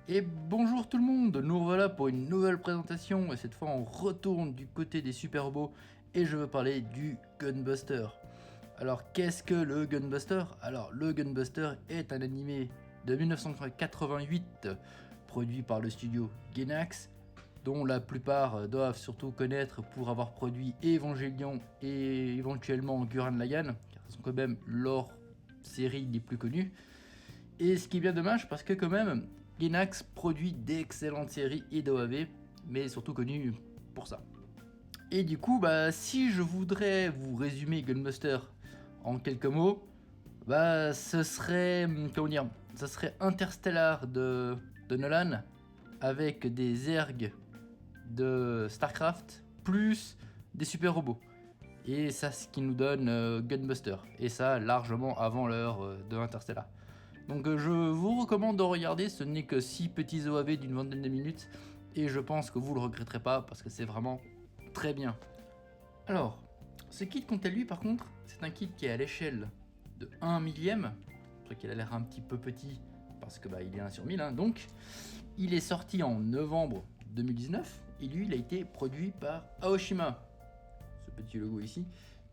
Et bonjour tout le monde, nous revoilà pour une nouvelle présentation et cette fois on retourne du côté des super robots et je veux parler du Gunbuster. Alors qu'est-ce que le Gunbuster? Alors le Gunbuster est un animé de 1988 produit par le studio Gainax, dont la plupart doivent surtout connaître pour avoir produit Evangelion et éventuellement Gurren Lagann, car ce sont quand même leurs séries les plus connues. Et ce qui est bien dommage parce que quand même, Gainax produit d'excellentes séries et d'OAV, mais surtout connu pour ça. Et du coup, si je voudrais vous résumer Gunbuster en quelques mots, ce serait, ça serait Interstellar de Nolan avec des ergs de Starcraft plus des super robots. Et ça, ce qui nous donne Gunbuster. Et ça, largement avant l'heure de Interstellar. Donc je vous recommande de regarder, ce n'est que 6 petits OAV d'une vingtaine de minutes. Et je pense que vous le regretterez pas parce que c'est vraiment très bien. Alors, ce kit quant à lui par contre, c'est un kit qui est à l'échelle de 1 millième. C'est vrai qu'il a l'air un petit peu petit parce que il est 1 sur 1000. Donc, il est sorti en novembre 2019 et lui il a été produit par Aoshima. Ce petit logo ici.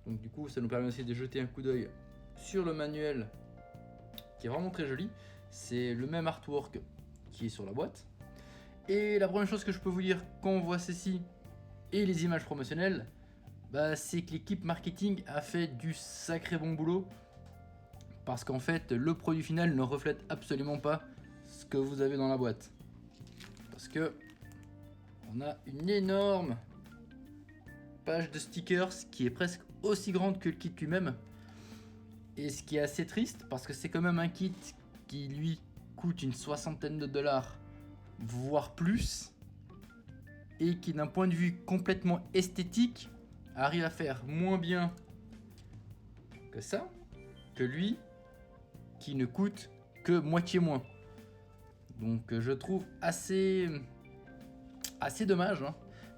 Donc du coup ça nous permet aussi de jeter un coup d'œil sur le manuel qui est vraiment très joli. C'est le même artwork qui est sur la boîte. Et la première chose que je peux vous dire quand on voit ceci et les images promotionnelles, c'est que l'équipe marketing a fait du sacré bon boulot. Parce qu'en fait, le produit final ne reflète absolument pas ce que vous avez dans la boîte. Parce que on a une énorme page de stickers qui est presque aussi grande que le kit lui-même. Et ce qui est assez triste, parce que c'est quand même un kit qui lui coûte une soixantaine de dollars, voire plus, et qui d'un point de vue complètement esthétique arrive à faire moins bien que ça, que lui, qui ne coûte que moitié moins. Donc je trouve assez dommage.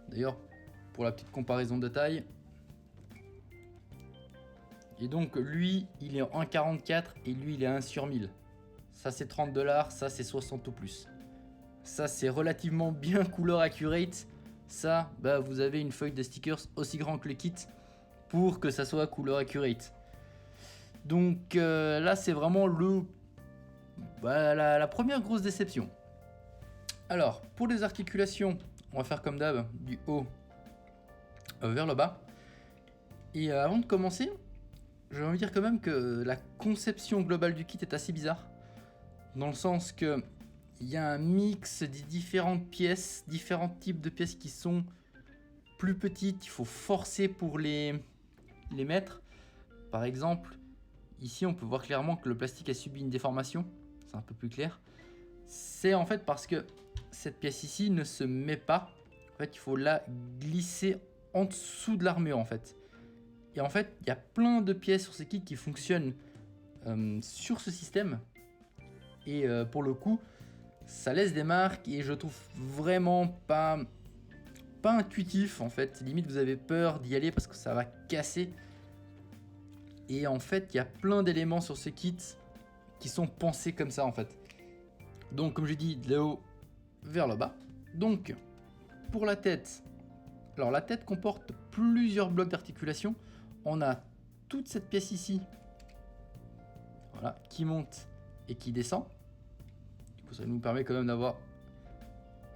D'ailleurs, pour la petite comparaison de taille, et donc lui il est en 1,44 et lui il est 1 sur 1000. Ça c'est 30 dollars, ça c'est 60 ou plus. Ça c'est relativement bien couleur accurate. Ça, vous avez une feuille de stickers aussi grand que le kit pour que ça soit couleur accurate. Donc là c'est vraiment la première grosse déception. Alors pour les articulations, on va faire comme d'hab, du haut vers le bas. Et avant de commencer, j'ai envie de dire quand même que la conception globale du kit est assez bizarre. Dans le sens que il y a un mix des différentes pièces, différents types de pièces qui sont plus petites. Il faut forcer pour les mettre. Par exemple, ici on peut voir clairement que le plastique a subi une déformation. C'est un peu plus clair. C'est en fait parce que cette pièce ici ne se met pas. En fait, il faut la glisser en dessous de l'armure en fait. Et en fait, il y a plein de pièces sur ce kit qui fonctionnent sur ce système. Et pour le coup, ça laisse des marques et je trouve vraiment pas intuitif en fait. Limite, vous avez peur d'y aller parce que ça va casser. Et en fait, il y a plein d'éléments sur ce kit qui sont pensés comme ça en fait. Donc, comme j'ai dit, de là-haut vers le bas. Donc, pour la tête, alors la tête comporte plusieurs blocs d'articulation. On a toute cette pièce ici, voilà, qui monte et qui descend. Du coup, ça nous permet quand même d'avoir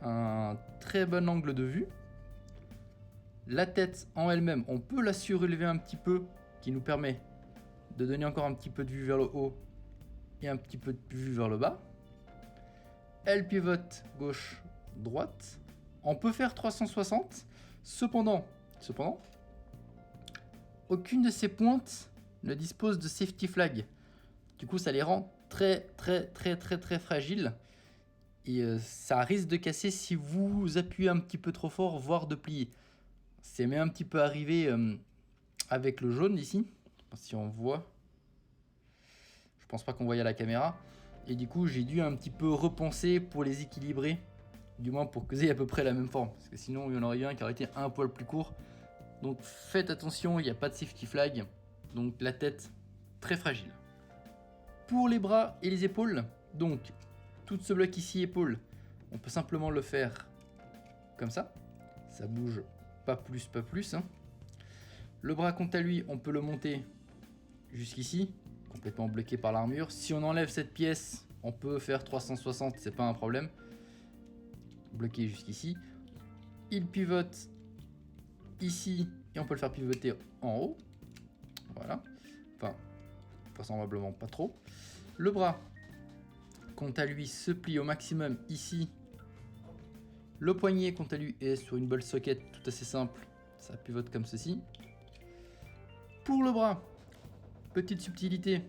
un très bon angle de vue. La tête en elle-même, on peut la surélever un petit peu, qui nous permet de donner encore un petit peu de vue vers le haut et un petit peu de vue vers le bas. Elle pivote gauche-droite. On peut faire 360. Cependant, aucune de ces pointes ne dispose de safety flag. Du coup, ça les rend très fragiles. Et ça risque de casser si vous appuyez un petit peu trop fort, voire de plier. C'est même un petit peu arrivé avec le jaune ici. Si on voit. Je pense pas qu'on voyait à la caméra. Et du coup, j'ai dû un petit peu repenser pour les équilibrer. Du moins pour qu'ils aient à peu près la même forme. Parce que sinon, il y en aurait eu un qui aurait été un poil plus court. Donc faites attention, il n'y a pas de safety flag. Donc la tête, très fragile. Pour les bras et les épaules, donc tout ce bloc ici, épaules, on peut simplement le faire comme ça. Ça bouge pas plus. Hein. Le bras, quant à lui, on peut le monter jusqu'ici, complètement bloqué par l'armure. Si on enlève cette pièce, on peut faire 360, c'est pas un problème. Bloqué jusqu'ici. Il pivote ici et on peut le faire pivoter en haut. Voilà. Enfin, vraisemblablement pas trop. Le bras, quant à lui, se plie au maximum ici. Le poignet, quant à lui, est sur une ball socket tout assez simple. Ça pivote comme ceci. Pour le bras, petite subtilité,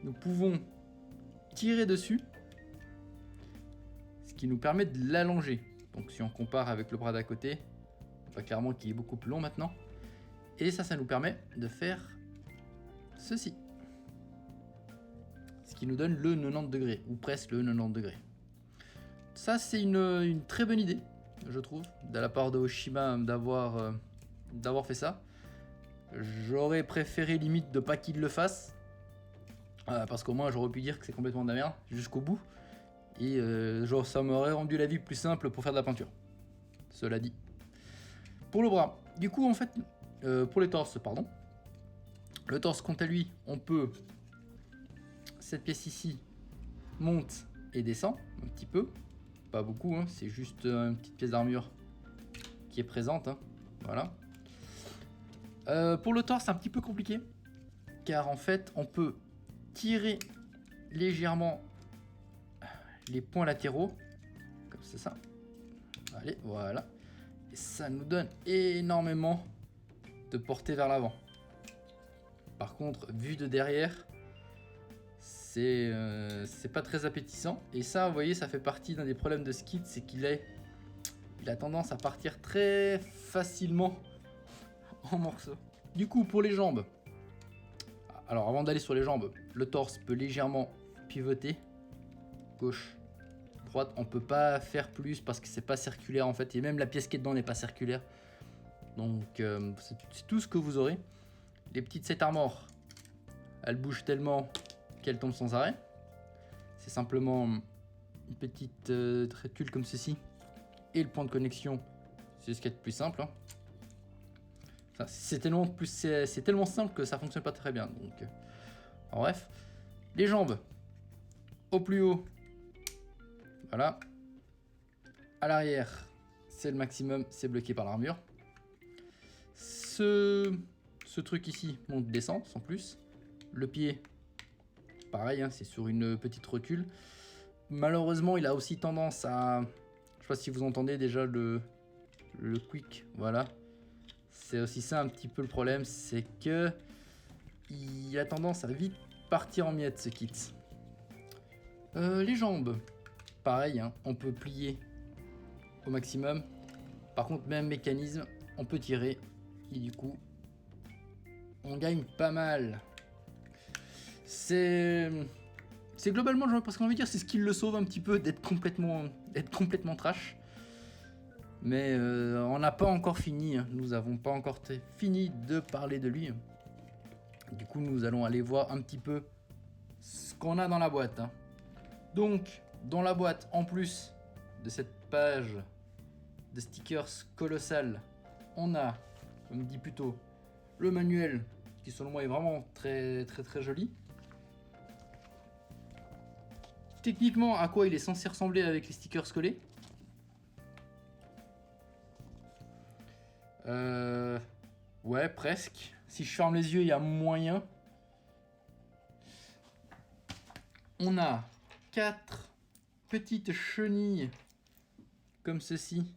nous pouvons tirer dessus, ce qui nous permet de l'allonger. Donc si on compare avec le bras d'à côté, on voit clairement qu'il est beaucoup plus long maintenant. Et ça nous permet de faire ceci. Ce qui nous donne le 90 degrés, ou presque le 90 degrés. Ça, c'est une très bonne idée, je trouve, de la part de Oshima d'avoir fait ça. J'aurais préféré limite de pas qu'il le fasse, parce qu'au moins j'aurais pu dire que c'est complètement de la merde jusqu'au bout. Et genre ça m'aurait rendu la vie plus simple pour faire de la peinture. Cela dit. Pour le bras, du coup en fait, pour les torses, pardon. Le torse, quant à lui, on peut... Cette pièce ici monte et descend un petit peu. Pas beaucoup, hein, c'est juste une petite pièce d'armure qui est présente. Hein, voilà. Pour le torse, c'est un petit peu compliqué. Car en fait, on peut tirer légèrement les points latéraux. Comme c'est ça. Allez, voilà. Et ça nous donne énormément de portée vers l'avant. Par contre, vu de derrière, c'est pas très appétissant. Et ça, vous voyez, ça fait partie d'un des problèmes de Skid, c'est qu'il a tendance à partir très facilement en morceaux. Du coup, pour les jambes, alors avant d'aller sur les jambes, le torse peut légèrement pivoter, gauche, droite. On peut pas faire plus parce que c'est pas circulaire en fait, et même la pièce qui est dedans n'est pas circulaire. Donc c'est tout ce que vous aurez. Les petites set armor, elles bougent tellement qu'elles tombent sans arrêt. C'est simplement une petite rétule comme ceci, et le point de connexion, c'est ce qui est le plus simple. Hein. C'est tellement simple que ça fonctionne pas très bien. Donc, bref, les jambes au plus haut, voilà. À l'arrière, c'est le maximum, c'est bloqué par l'armure. Ce truc ici monte descend sans plus. Le pied, pareil, hein, c'est sur une petite rotule. Malheureusement, il a aussi tendance à, je sais pas si vous entendez déjà le quick, voilà. C'est aussi ça un petit peu le problème, c'est que il a tendance à vite partir en miettes ce kit. Les jambes, pareil, hein, on peut plier au maximum. Par contre, même mécanisme, on peut tirer et du coup, on gagne pas mal. C'est globalement, parce qu'on veut dire, c'est ce qui le sauve un petit peu d'être complètement trash. Mais on n'a pas encore fini, hein. Nous n'avons pas encore fini de parler de lui. Du coup, nous allons aller voir un petit peu ce qu'on a dans la boîte. Hein. Donc, dans la boîte, en plus de cette page de stickers colossal, on a, comme dit plus tôt, le manuel qui selon moi est vraiment très joli. Techniquement, à quoi il est censé ressembler avec les stickers collés? Ouais, presque. Si je ferme les yeux, il y a moyen. On a 4 petites chenilles comme ceci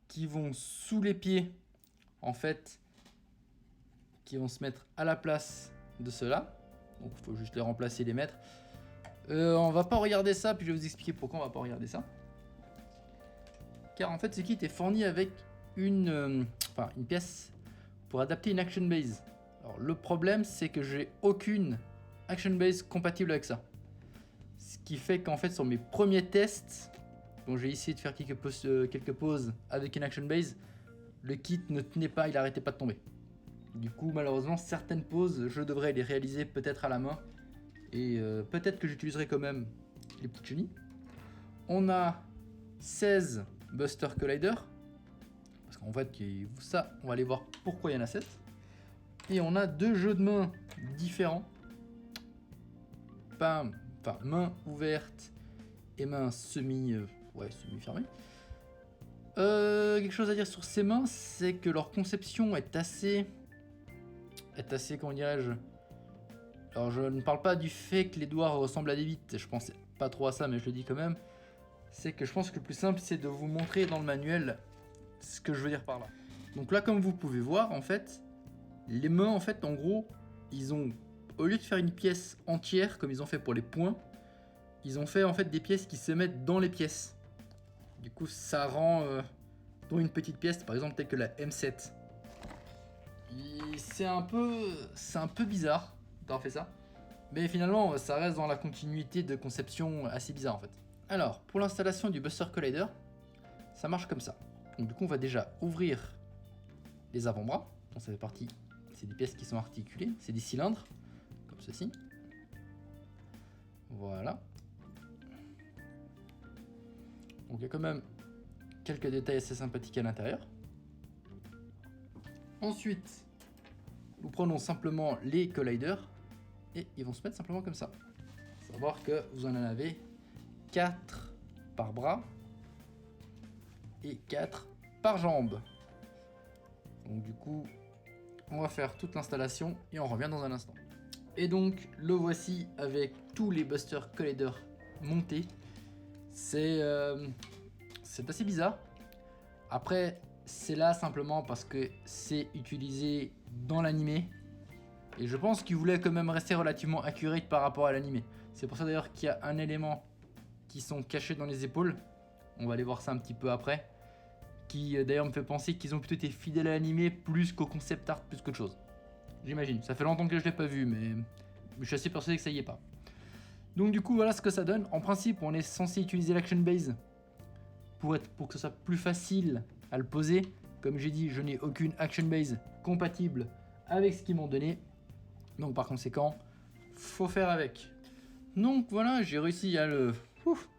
qui vont sous les pieds, en fait, qui vont se mettre à la place de ceux-là. Donc il faut juste les remplacer et les mettre. On va pas regarder ça, puis je vais vous expliquer pourquoi on va pas regarder ça. Car en fait, ce kit est fourni avec une pièce pour adapter une action base. Alors le problème, c'est que j'ai aucune action base compatible avec ça. Ce qui fait qu'en fait, sur mes premiers tests, dont j'ai essayé de faire quelques pauses avec une action base, le kit ne tenait pas, il arrêtait pas de tomber. Du coup, malheureusement, certaines pauses, je devrais les réaliser peut-être à la main. Et peut-être que j'utiliserai quand même les petites chenilles. On a 16 Buster Collider. Parce qu'en fait, ça, on va aller voir pourquoi il y en a 7. Et on a 2 jeux de main différents. Enfin, main ouverte et main semi-fermée. Quelque chose à dire sur ces mains, c'est que leur conception est assez, comment dirais-je. Alors je ne parle pas du fait que les doigts ressemblent à des bites, je pensais pas trop à ça, mais je le dis quand même. C'est que je pense que le plus simple, c'est de vous montrer dans le manuel ce que je veux dire par là. Donc là, comme vous pouvez voir, en fait, les mains, en fait, en gros, ils ont, au lieu de faire une pièce entière, comme ils ont fait pour les poings, ils ont fait en fait des pièces qui se mettent dans les pièces. Du coup, ça rend dont une petite pièce, par exemple, telle que la M7. C'est un peu bizarre d'avoir fait ça. Mais finalement, ça reste dans la continuité de conception assez bizarre en fait. Alors, pour l'installation du Buster Collider, ça marche comme ça. Donc du coup, on va déjà ouvrir les avant-bras. Donc ça fait partie, c'est des pièces qui sont articulées, c'est des cylindres, comme ceci. Voilà. Donc il y a quand même quelques détails assez sympathiques à l'intérieur. Ensuite, nous prenons simplement les colliders et ils vont se mettre simplement comme ça. Faut savoir que vous en avez 4 par bras et 4 par jambe. Donc du coup, on va faire toute l'installation et on revient dans un instant. Et donc, le voici avec tous les Buster Collider montés. C'est assez bizarre. Après, c'est là simplement parce que c'est utilisé dans l'animé. Et je pense qu'ils voulaient quand même rester relativement accurate par rapport à l'animé. C'est pour ça d'ailleurs qu'il y a un élément qui sont cachés dans les épaules. On va aller voir ça un petit peu après. Qui d'ailleurs me fait penser qu'ils ont plutôt été fidèles à l'animé plus qu'au concept art plus qu'autre chose. J'imagine. Ça fait longtemps que je l'ai pas vu, mais je suis assez persuadé que ça y est pas. Donc du coup, voilà ce que ça donne. En principe, on est censé utiliser l'action base pour que ce soit plus facile à le poser. Comme j'ai dit, je n'ai aucune action base compatible avec ce qu'ils m'ont donné. Donc par conséquent, faut faire avec. Donc voilà, j'ai réussi à le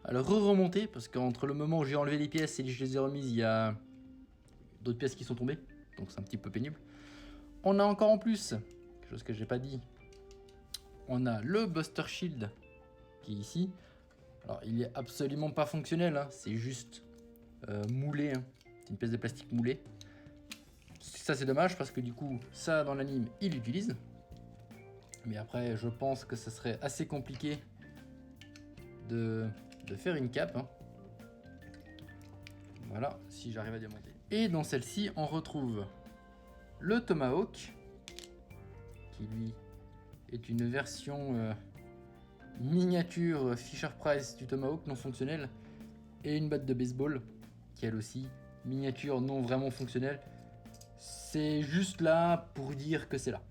remonter parce qu'entre le moment où j'ai enlevé les pièces et je les ai remises, il y a d'autres pièces qui sont tombées. Donc c'est un petit peu pénible. On a encore en plus, quelque chose que j'ai pas dit, on a le Buster Shield qui est ici. Alors il est absolument pas fonctionnel, hein, c'est juste moulé, hein. C'est une pièce de plastique moulée. Ça c'est dommage parce que du coup ça dans l'anime il l'utilise. Mais après je pense que ça serait assez compliqué de faire une cape, hein. Voilà, si j'arrive à démonter. Et dans celle-ci on retrouve le Tomahawk qui lui est une version miniature Fisher-Price du Tomahawk non fonctionnel et une batte de baseball qui elle aussi miniature non vraiment fonctionnelle. C'est juste là pour dire que c'est là.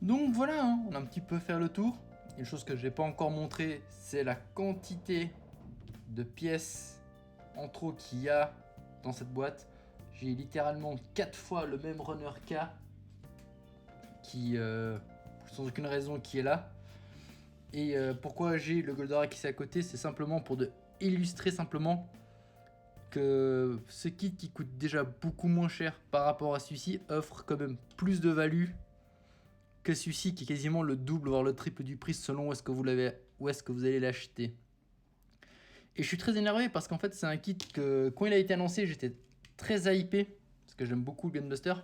Donc voilà, hein, on a un petit peu fait le tour. Une chose que je n'ai pas encore montré, c'est la quantité de pièces en trop qu'il y a dans cette boîte. J'ai littéralement 4 fois le même runner K qui, sans aucune raison, qui est là. Et pourquoi j'ai le Goldorak qui est à côté, c'est simplement pour illustrer simplement que ce kit qui coûte déjà beaucoup moins cher par rapport à celui-ci offre quand même plus de value que celui-ci qui est quasiment le double voire le triple du prix selon où est-ce que vous allez l'acheter. Et je suis très énervé parce qu'en fait c'est un kit que quand il a été annoncé j'étais très hypé parce que j'aime beaucoup le Gunbuster.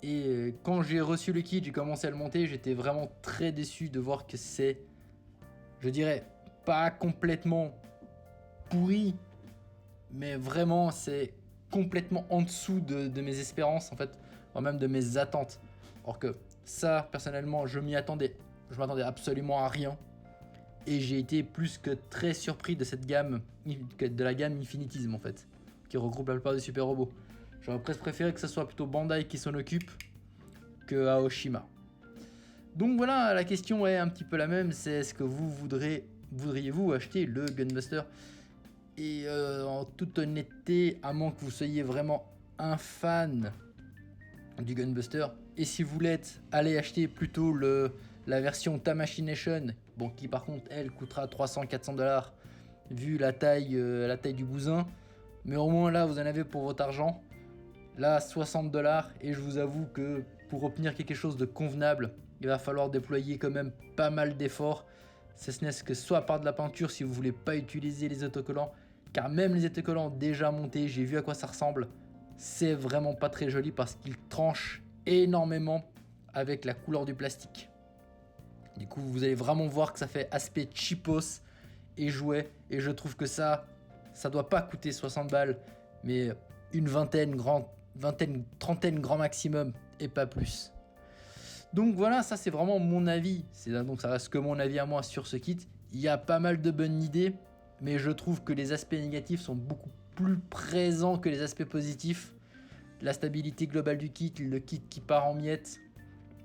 Et quand j'ai reçu le kit, j'ai commencé à le monter, j'étais vraiment très déçu de voir que c'est, je dirais, pas complètement pourri, mais vraiment c'est complètement en dessous de mes espérances en fait, voire même de mes attentes. Or que ça, personnellement, je m'attendais absolument à rien. Et j'ai été plus que très surpris de cette gamme, de la gamme Infinitism en fait, qui regroupe la plupart des super robots. J'aurais presque préféré que ce soit plutôt Bandai qui s'en occupe que Aoshima. Donc voilà, la question est un petit peu la même, c'est est-ce que voudriez-vous acheter le Gunbuster? Et en toute honnêteté, à moins que vous soyez vraiment un fan du Gunbuster, et si vous l'êtes, allez acheter plutôt la version Tamashii Nation, bon, qui par contre elle coûtera 300-400$, vu la taille du bousin. Mais au moins là, vous en avez pour votre argent. Là, 60$. Et je vous avoue que pour obtenir quelque chose de convenable, il va falloir déployer quand même pas mal d'efforts. Ce n'est que soit par de la peinture si vous voulez pas utiliser les autocollants. Car même les autocollants déjà montés, j'ai vu à quoi ça ressemble. C'est vraiment pas très joli parce qu'ils tranchent énormément avec la couleur du plastique. Du coup, vous allez vraiment voir que ça fait aspect cheapos et jouet. Et je trouve que ça doit pas coûter 60 balles, mais une vingtaine, trentaine grand maximum et pas plus. Donc voilà, ça c'est vraiment mon avis. Donc ça reste que mon avis à moi sur ce kit. Il y a pas mal de bonnes idées, mais je trouve que les aspects négatifs sont beaucoup plus présents que les aspects positifs. La stabilité globale du kit, le kit qui part en miettes,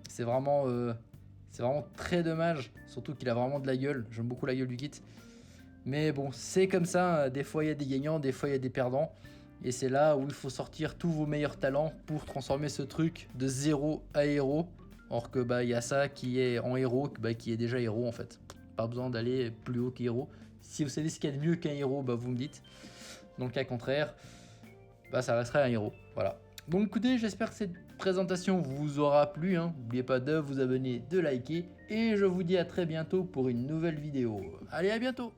c'est vraiment très dommage. Surtout qu'il a vraiment de la gueule. J'aime beaucoup la gueule du kit. Mais bon, c'est comme ça. Des fois il y a des gagnants, des fois il y a des perdants. Et c'est là où il faut sortir tous vos meilleurs talents pour transformer ce truc de 0 à héros. Or que il y a ça qui est en héros, qui est déjà héros en fait. Pas besoin d'aller plus haut qu'héros. Si vous savez ce qu'il y a de mieux qu'un héros, vous me dites. Dans le cas contraire, ça resterait un héros. Voilà. Donc écoutez, j'espère que cette présentation vous aura plu. N'oubliez pas de vous abonner, de liker. Et je vous dis à très bientôt pour une nouvelle vidéo. Allez, à bientôt!